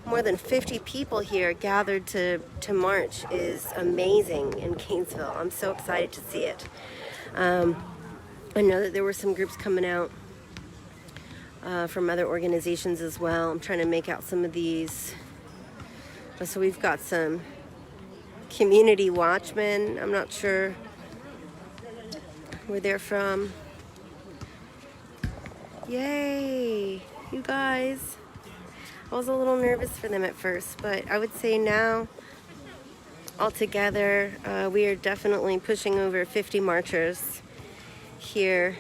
more than 50 people here gathered to march is amazing in Gainesville. I'm so excited to see it. I know that there were some groups coming out from other organizations as well. I'm trying to make out some of these. So we've got some community watchmen. I'm not sure where they're from. Yay, you guys. I was a little nervous for them at first, but I would say now, altogether, we are definitely pushing over 50 marchers here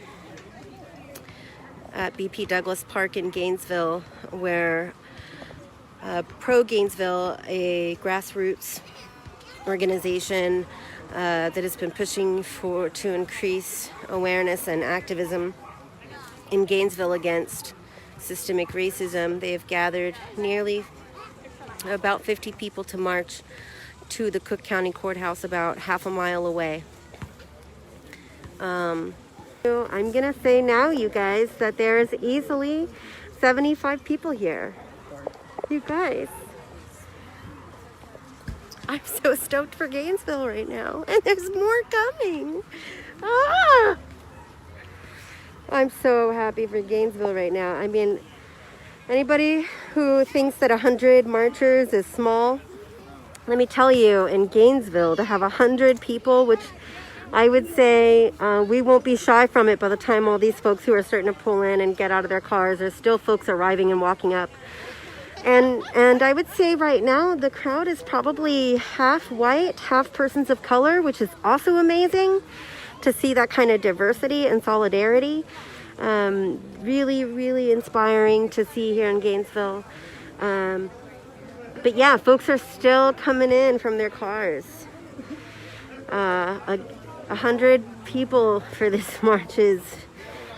at BP Douglas Park in Gainesville, where Pro Gainesville, a grassroots organization that has been pushing to increase awareness and activism in Gainesville against systemic racism. They have gathered nearly about 50 people to march to the Cook County Courthouse about half a mile away. So I'm gonna say now, you guys, that there is easily 75 people here. You guys, I'm so stoked for Gainesville right now, and there's more coming. Ah! I'm so happy for Gainesville right now. I mean, anybody who thinks that 100 marchers is small, let me tell you, in Gainesville, to have 100 people, which I would say we won't be shy from it by the time all these folks who are starting to pull in and get out of their cars. There's still folks arriving and walking up. And I would say right now the crowd is probably half white, half persons of color, which is also amazing to see that kind of diversity and solidarity. Really, really inspiring to see here in Gainesville. But yeah, folks are still coming in from their cars. 100 people for this march is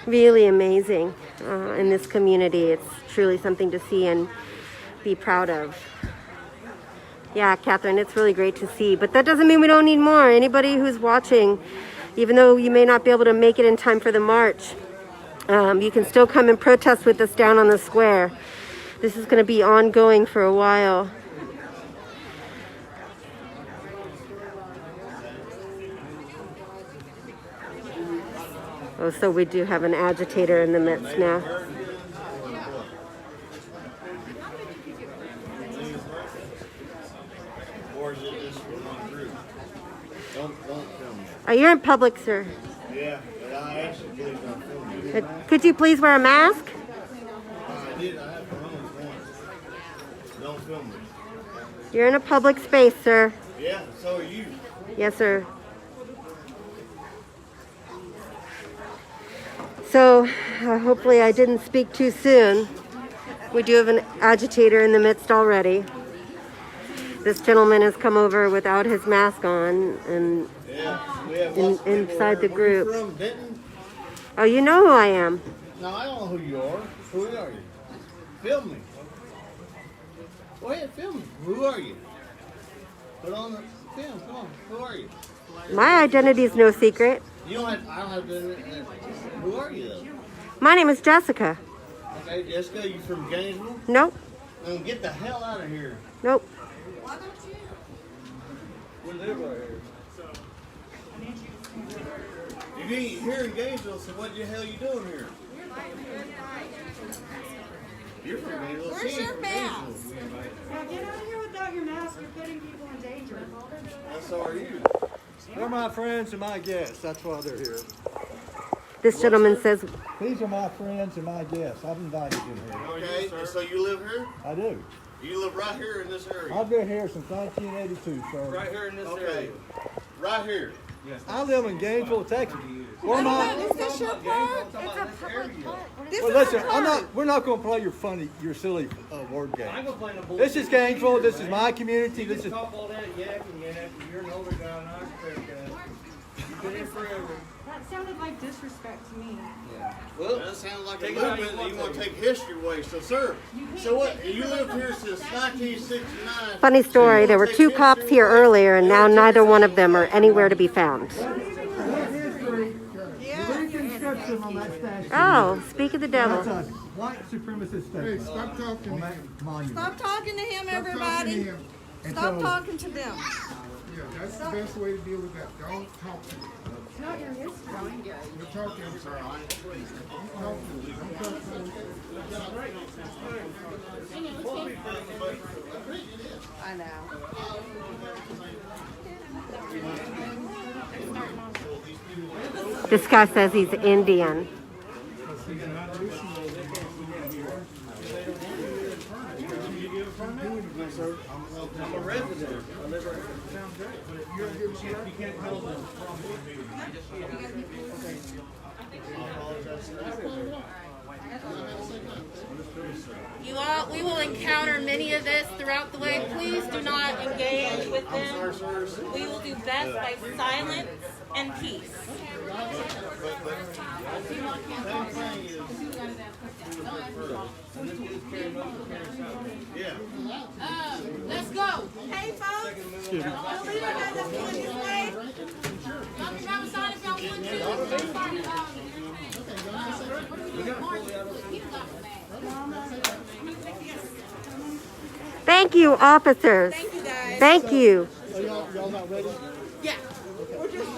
really amazing in this community. It's truly something to see and be proud of. Yeah, Catherine, it's really great to see, but that doesn't mean we don't need more. Anybody who's watching, even though you may not be able to make it in time for the march, you can still come and protest with us down on the square. This is going to be ongoing for a while. Oh, so we do have an agitator in the midst now. Oh, you're in public, sir. Yeah, but I actually believe I'm filming. Could you please wear a mask? I did. I have Coronas once. Don't film me. You're in a public space, sir. Yeah, so are you. Yes, sir. So, hopefully I didn't speak too soon. We do have an agitator in the midst already. This gentleman has come over without his mask on and inside the group. Where you from, Denton? Oh, you know who I am. No, I don't know who you are. Who are you? Film me. Go ahead, film me. Who are you? Put on the film. Come on. Who are you? My identity is no secret. You don't have. I don't have to. Who are you though? My name is Jessica. Okay, Jessica. You from Gainesville? Nope. Get the hell out of here. Nope. Why don't you? We live right here. If you ain't here in Gainesville, so what the hell you doing here? You're from Gainesville. Where's your mask? Now get out of here without your mask. You're putting people in danger. And so are you. They're my friends and my guests. That's why they're here. This gentleman says, These are my friends and my guests. I've invited them here. Okay, and so you live here? I do. You live right here in this area? I've been here since 1982, sir. Right here in this area? Right here? I live in Gainesville, Texas. Where am I? Is this your park? It's a public park. This Well, is listen, a park. we're not going to play your silly word game. This is Gainesville. This is my community. This is. Talk all that yak and yak. You're an older guy and I'm a fair guy. You've been here forever. That sounded like disrespect to me. Well, that sounds like a movement that you want to take history away. So, sir, so what? You lived here since 1969. funny story, there were two cops here earlier and now neither one of them are anywhere to be found. Oh, speak of the devil. white supremacist statement. Hey, stop talking on to that him. monument. Stop talking to him, Stop talking to everybody. him. And Stop so- talking to them. Yeah, that's the best way to deal with that. Don't talk to him. It's not your history. You're talking, I'm sorry. Don't talk to him. Don't talk to him. I know. This guy says he's Indian. I'm a resident. I live right here. But you can't tell them. You all, we will encounter many of this throughout the way. Please do not engage with them. We will do best by silence and peace. Let's go. Hey, folks. The leader has us going this way. Y'all can grab a sign if y'all want to. Thank you, officers. Thank you, guys. Thank you. Y'all not ready? Yeah. We're just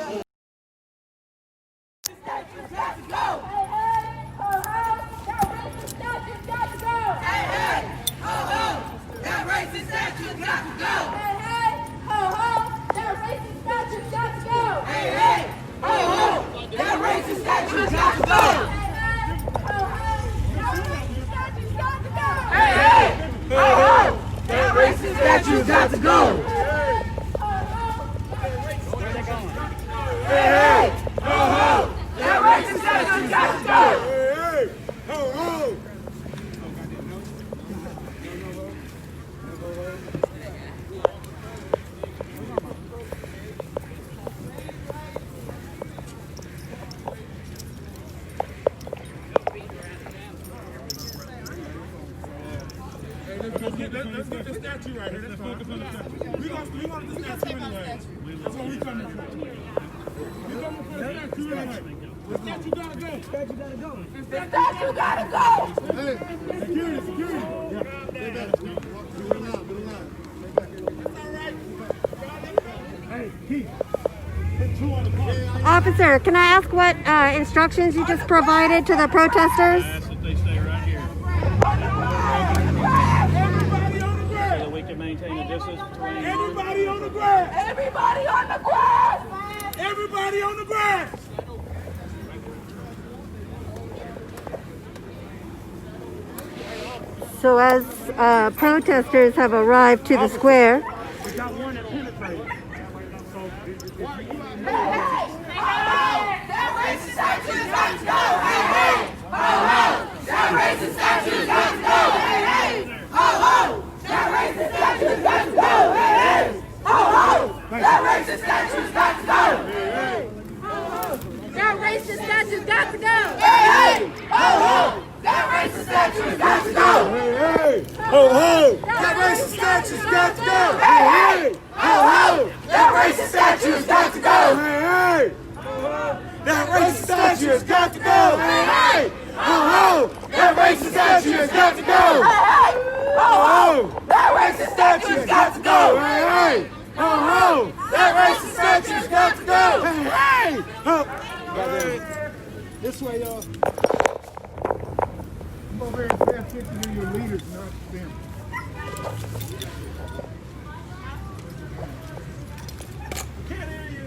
Statue's got to go! Hey, hey! Ho, ho! That racist statue's got to go! Hey, hey! Ho, ho! Let's get the statue right here. Let's focus on the statue. We want the statue anyway. That's what we coming for. We coming for the statue anyway. The statue gotta go. Statue gotta go. The statue gotta go! Hey, security, security. Yeah. Stay back. Do it now, do it now. That's all right. Hey, Keith. Put two on the car. Officer, can I ask what instructions you just provided to the protesters? Ask that they stay right here. So that we can maintain a distance between... Everybody on the grass! Everybody on the grass! Everybody on the grass! So as protesters have arrived to the square, We got one that penetrated. That racist statue's got to go! Hey, hey! Ho, ho! That racist statue's got to go! Hey, hey! Ho, ho! That racist statue's got to go! Hey, hey! Ho, ho! That racist statue's got to go! Hey, hey! That racist statue's got to go. Hey, hey! Ho, ho! That racist statue's got to go! Hey, hey! Ho, ho! That racist statue's got to go! Hey, hey! Ho, ho! That racist statue's got to go! Hey, hey! That racist statue has got to go! Hey, hey! Ho, ho! That racist statue has got to go! Hey, hey! Ho, ho! That racist statue's got to go! Hey, hey! Ho, ho! That racist statue's got to go! Hey, hey! Ho! This way, y'all. Come over here and pay attention to your leaders, not them. Can't hear you.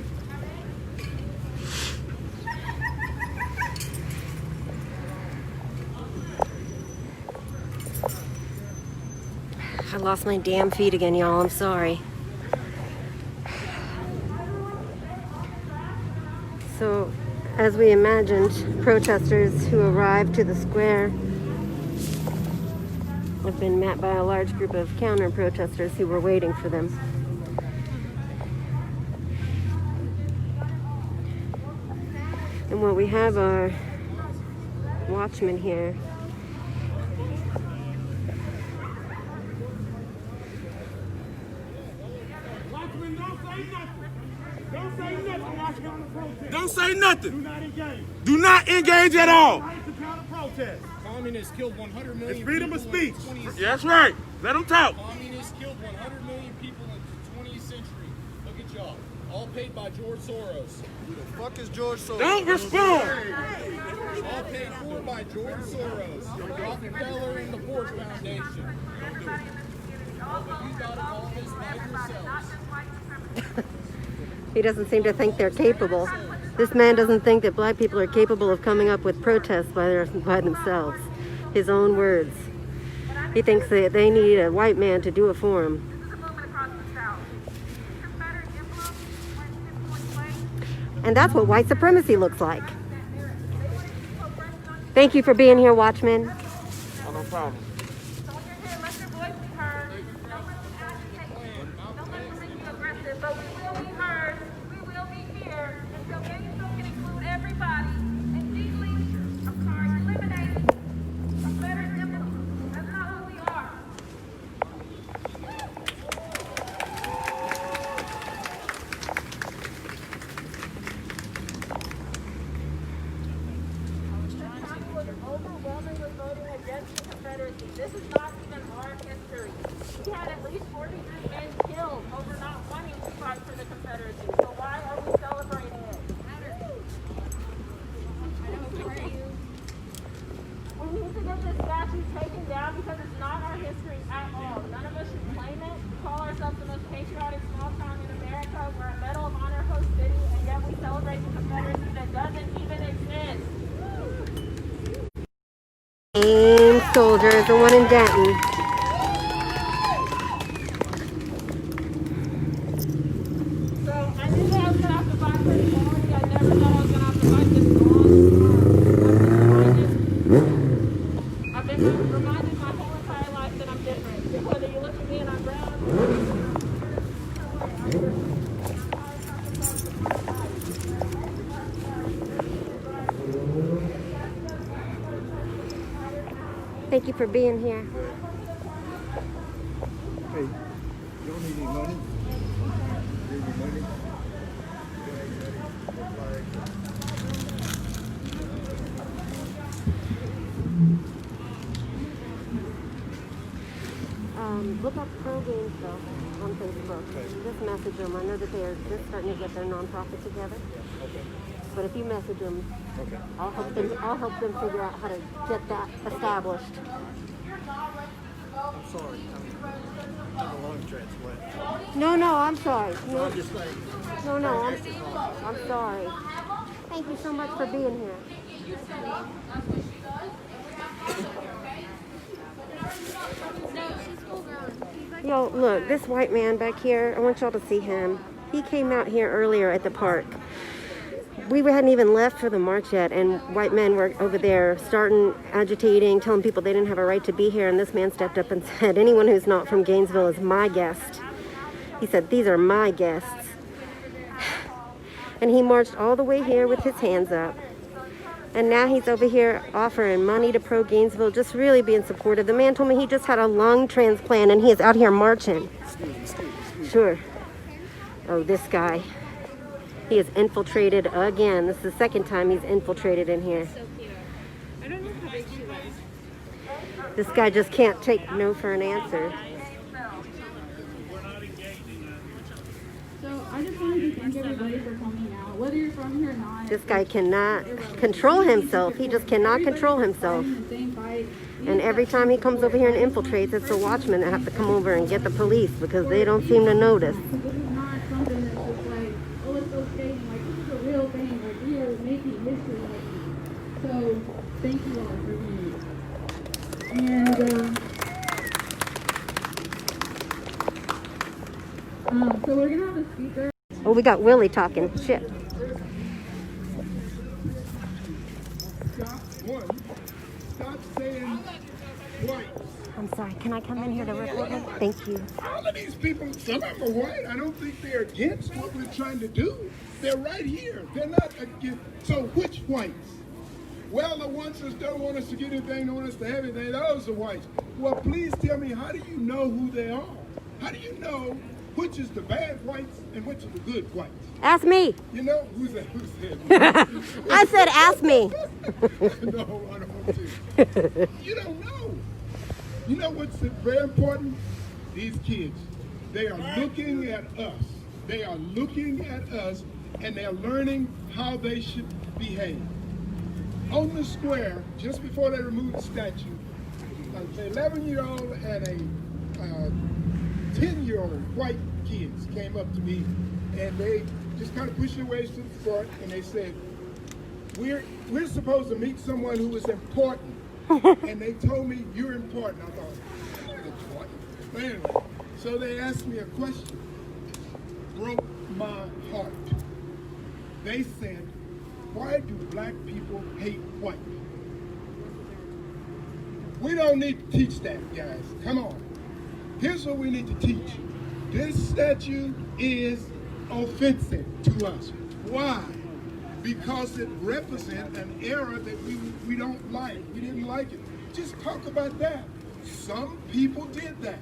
I lost my damn feet again, y'all. I'm sorry. So, as we imagined, protesters who arrived to the square have been met by a large group of counter-protesters who were waiting for them. And what we have are watchmen here. Watchmen, don't say nothing. Don't say nothing while you're on the protest. Don't say nothing. Do not engage. Do not engage at all. Right to counter protest. Communists killed 100 million. It's freedom of people in speech. the 20th century. That's right. Let them talk. Communists killed 100 million people in the 20th century. Look at y'all. All paid by George Soros. Who the fuck is George Soros? Don't respond. All paid for by George Soros, Rockefeller, and the Ford Foundation. You got all this by yourselves. He doesn't seem to think they're capable. This man doesn't think that black people are capable of coming up with protests by themselves. His own words. He thinks that they need a white man to do it for him. And that's what white supremacy looks like. Thank you for being here, Watchmen. Oh, no problem. But we will be heard, we will be here, until Gainesville can include everybody, and eliminating Confederate emblem. That's not who we are. Overwhelmingly voting against the Confederacy. This is not even our history. We had at least 43 men killed over not wanting to fight for the Confederacy. So why are we celebrating it? We need to get this statue taken down because it's not our history at all. None of us should claim it. We call ourselves the most patriotic small town in America. We're a Medal of Honor host city, and yet we celebrate the Confederacy that doesn't even exist. Same soldier as the one in Denton. So I knew that I was going to have to fight for equality. I never thought I was going to have to fight this long. I've been reminded my whole entire life that I'm different. Whether you look at me and I'm brown. Thank you for being here. Hey, you don't need any money? Need any money? Look up Pro Gainesville on Facebook. Just message them. I know that they're just starting to get their nonprofit together. Okay. But if you message them, Okay. I'll help them figure out how to get that established. I'm sorry. I'm a lung transplant. No, I'm sorry. No, I'm just saying. I'm sorry. Thank you so much for being here. Yo, look, this white man back here, I want y'all to see him. He came out here earlier at the park. We hadn't even left for the march yet, and white men were over there starting agitating, telling people they didn't have a right to be here, and this man stepped up and said, anyone who's not from Gainesville is my guest. He said, these are my guests. And he marched all the way here with his hands up. And now he's over here offering money to Pro Gainesville, just really being supportive. The man told me he just had a lung transplant and he is out here marching. Sure. Oh, this guy. He has infiltrated again. This is the second time he's infiltrated in here. I don't know how big she was. This guy just can't take no for an answer. So I just wanted to thank everybody for coming out, whether you're from here or not. This guy cannot control himself. He just cannot control himself. And every time he comes over here and infiltrates, it's the watchmen that have to come over and get the police because they don't seem to notice. This is not something that's just like, oh, it's okay. Like, this is a real thing. Like, we are making history right now. So, thank you all for being here. And, so we're going to have a speaker. Oh, we got Willie talking. Shit. Stop saying white. I'm sorry. Can I come in here to record it? Thank you. All of these people, some of them are white. I don't think they're against what we're trying to do. They're right here. They're not against. So which whites? Well, the ones that don't want us to get anything, don't want us to have anything, those are whites. Well, please tell me, how do you know who they are? How do you know which is the bad whites and which are the good whites? Ask me. You know, who's that? I said ask me. No, I don't. to. You don't know. You know what's very important? These kids, they are looking at us. They are looking at us, and they're learning how they should behave. On the square, just before they removed the statue, an 11-year-old and a 10-year-old white kids came up to me, and they just kind of pushed their ways to the front, and they said, we're supposed to meet someone who is important. And they told me, you're important. I thought, I'm important. But anyway, so they asked me a question. Broke my heart. They said, why do black people hate white? We don't need to teach that, guys. Come on. Here's what we need to teach. This statue is offensive to us. Why? Because it represents an era that we don't like. We didn't like it. Just talk about that. Some people did that.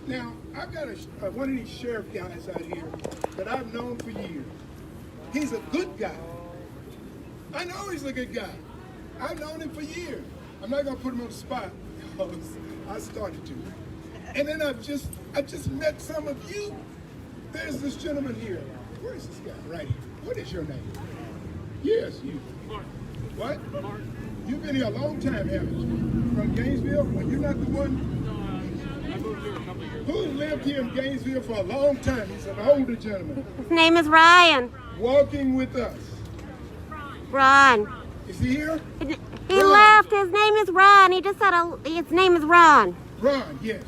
Now, I've got one of these sheriff guys out here that I've known for years. He's a good guy. I know he's a good guy. I've known him for years. I'm not gonna put him on the spot because I started to. And then I just met some of you. There's this gentleman here. Where is this guy? Right here. What is your name? Yes, you. Mark. What? Mark. You've been here a long time, haven't you? From Gainesville? Well, you're not the one? No, I moved here a couple of years ago. Who lived here in Gainesville for a long time? He's an older gentleman. His name is Ryan. Walking with us. Ron. Is he here? He left. His name is Ron. He just said his name is Ron. Ron, yes.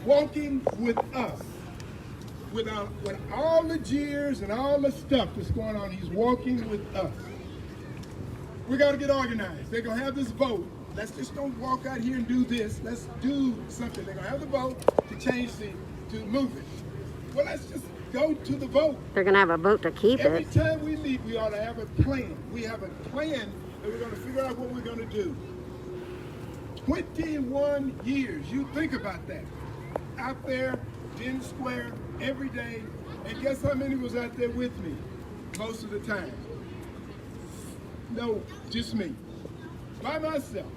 Walking with us. With all the jeers and all the stuff that's going on, he's walking with us. We got to get organized. They're going to have this vote. Let's just don't walk out here and do this. Let's do something. They're going to have the vote to change to move it. Well, let's just go to the vote. They're going to have a vote to keep it. Every time we meet, we ought to have a plan. We have a plan that we're going to figure out what we're going to do. 21 years. You think about that. Out there, in the square, every day, and guess how many was out there with me most of the time? No, just me. By myself,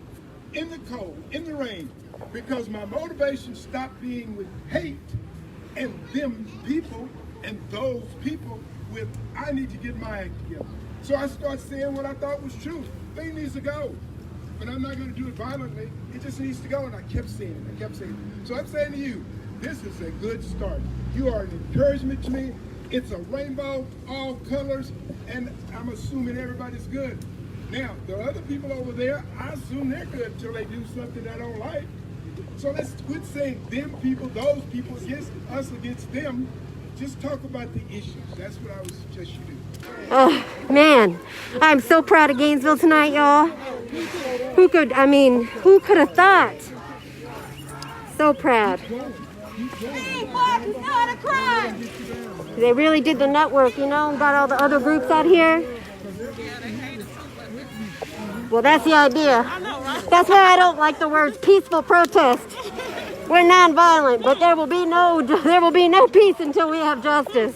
in the cold, in the rain, because my motivation stopped being with hate and them people and those people with, I need to get my act together. So I started saying what I thought was true. Thing needs to go. But I'm not going to do it violently. It just needs to go, and I kept saying it. I kept saying it. So I'm saying to you, this is a good start. You are an encouragement to me. It's a rainbow, all colors, and I'm assuming everybody's good. Now, the other people over there, I assume they're good until they do something I don't like. So let's quit saying them people, those people, against us, against them. Just talk about the issues. That's what I would suggest you do. Oh, man. I'm so proud of Gainesville tonight, y'all. Who could have thought? So proud. They really did the network, you know, got all the other groups out here. Well, that's the idea. That's why I don't like the words peaceful protest. We're nonviolent, but there will be no peace until we have justice.